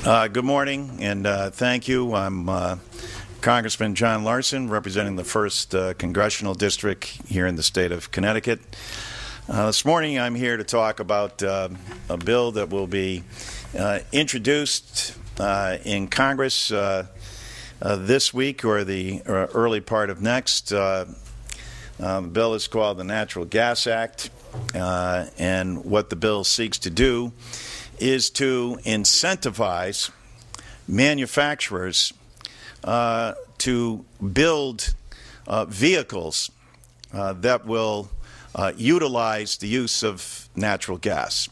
Good morning, and thank you. I'm Congressman John Larson, representing the 1st Congressional District here in the state of Connecticut. This morning I'm here to talk about a bill that will be introduced in Congress this week or the early part of next. The bill is called the Natural Gas Act, and what the bill seeks to do is to incentivize manufacturers to build vehicles that will utilize the use of natural gas.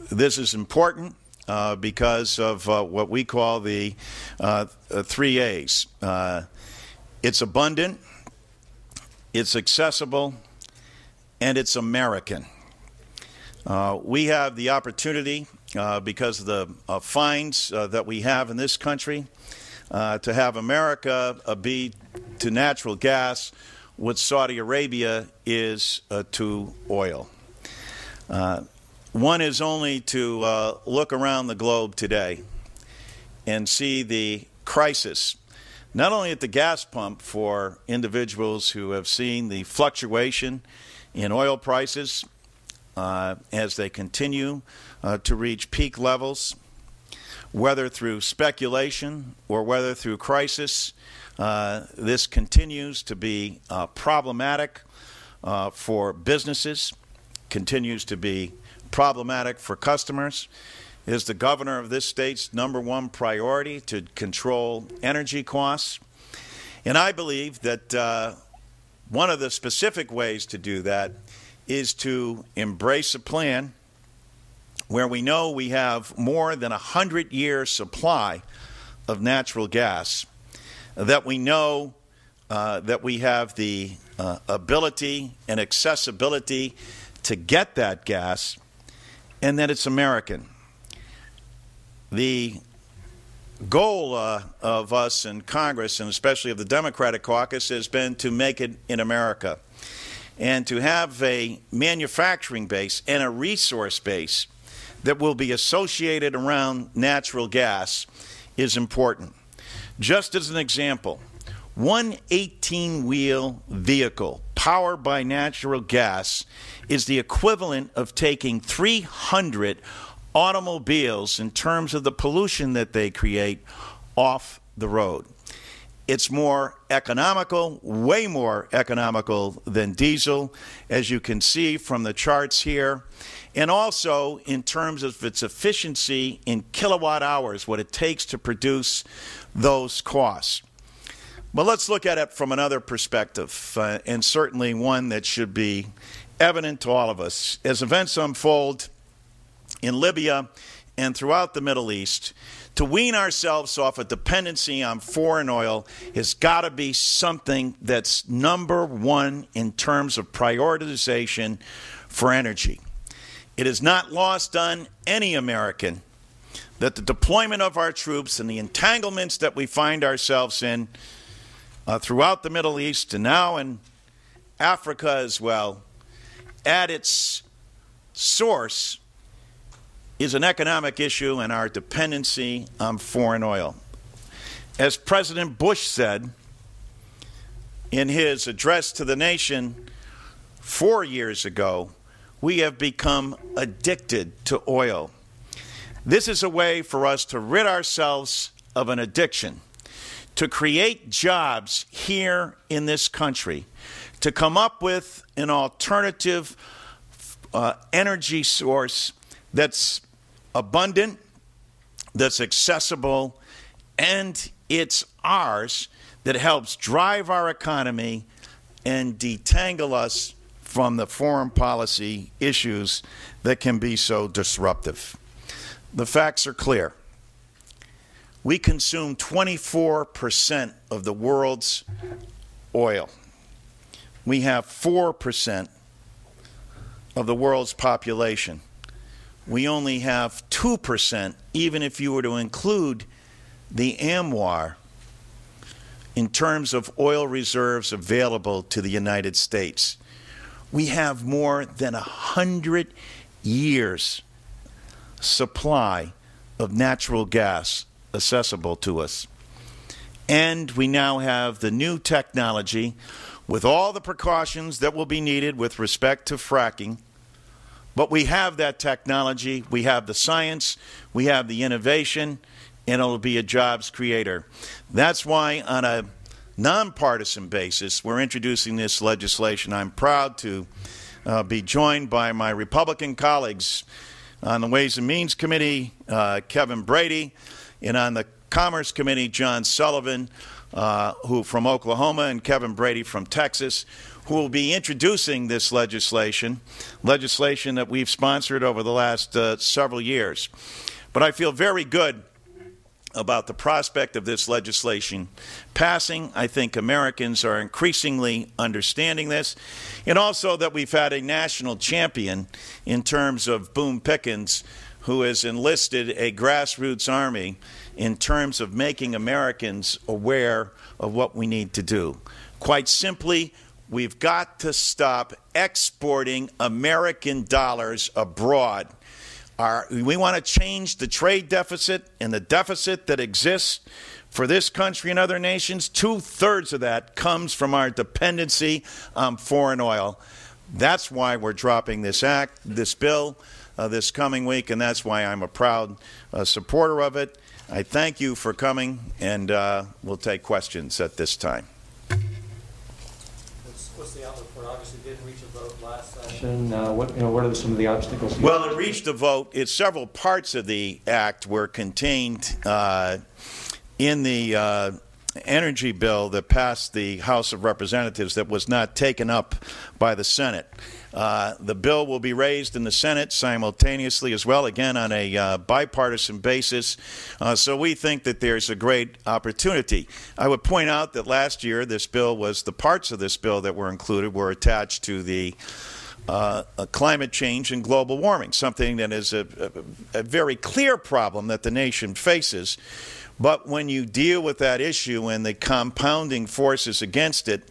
This is important because of what we call the 3 A's. It's abundant, it's accessible, and it's American. We have the opportunity, because of the fines that we have in this country, to have America be to natural gas what Saudi Arabia is to oil. One is only to look around the globe today and see the crisis, not only at the gas pump for individuals who have seen the fluctuation in oil prices as they continue to reach peak levels, whether through speculation or whether through crisis. This continues to be problematic for businesses, continues to be problematic for customers. It is the governor of this state's #1 priority to control energy costs. And I believe that one of the specific ways to do that is to embrace a plan where we know we have more than 100-year supply of natural gas, that we know that we have the ability and accessibility to get that gas, and that it's American. The goal of us in Congress, and especially of the Democratic caucus, has been to make it in America, and to have a manufacturing base and a resource base that will be associated around natural gas is important. Just as an example, one 18-wheel vehicle powered by natural gas is the equivalent of taking 300 automobiles in terms of the pollution that they create off the road. It's more economical, way more economical than diesel, as you can see from the charts here, and also in terms of its efficiency in kilowatt hours, what it takes to produce those costs. But let's look at it from another perspective, and certainly one that should be evident to all of us. As events unfold in Libya and throughout the Middle East, to wean ourselves off a dependency on foreign oil has got to be something that's #1 in terms of prioritization for energy. It is not lost on any American that the deployment of our troops and the entanglements that we find ourselves in throughout the Middle East and now in Africa as well, at its source, is an economic issue and our dependency on foreign oil. As President Bush said in his address to the nation 4 years ago, we have become addicted to oil. This is a way for us to rid ourselves of an addiction, to create jobs here in this country, to come up with an alternative energy source that's abundant, that's accessible, and it's ours, that helps drive our economy and detangle us from the foreign policy issues that can be so disruptive. The facts are clear. We consume 24% of the world's oil. We have 4% of the world's population. We only have 2%, even if you were to include the AMWR, in terms of oil reserves available to the United States. We have more than 100 years supply of natural gas accessible to us. And we now have the new technology with all the precautions that will be needed with respect to fracking. But we have that technology, we have the science, we have the innovation, and it'll be a jobs creator. That's why on a nonpartisan basis we're introducing this legislation. I'm proud to be joined by my Republican colleagues on the Ways and Means Committee, Kevin Brady, and on the Commerce Committee, John Sullivan, who from Oklahoma, and Kevin Brady from Texas, who will be introducing this legislation that we've sponsored over the last several years. But I feel very good about the prospect of this legislation passing. I think Americans are increasingly understanding this, and also that we've had a national champion in terms of Boone Pickens, who has enlisted a grassroots army in terms of making Americans aware of what we need to do. Quite simply, we've got to stop exporting American dollars abroad. We want to change the trade deficit and the deficit that exists for this country and other nations. 2/3 of that comes from our dependency on foreign oil. That's why we're dropping this bill this coming week, and that's why I'm a proud supporter of it. I thank you for coming, and we'll take questions at this time. What's the outlook for it? Obviously, it didn't reach a vote last session. What are some of the obstacles? Well, it reached a vote. Several parts of the act were contained in the energy bill that passed the House of Representatives that was not taken up by the Senate. The bill will be raised in the Senate simultaneously as well, again on a bipartisan basis. So we think that there's a great opportunity. I would point out that last year the parts of this bill that were included were attached to the climate change and global warming, something that is a very clear problem that the nation faces. But when you deal with that issue and the compounding forces against it,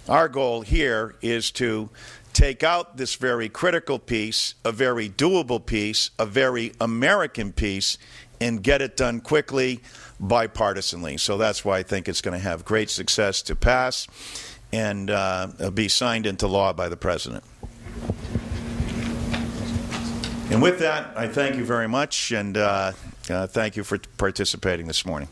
our goal here is to take out this very critical piece, a very doable piece, a very American piece, and get it done quickly, bipartisanly. So that's why I think it's going to have great success to pass and be signed into law by the President. And with that, I thank you very much, and thank you for participating this morning.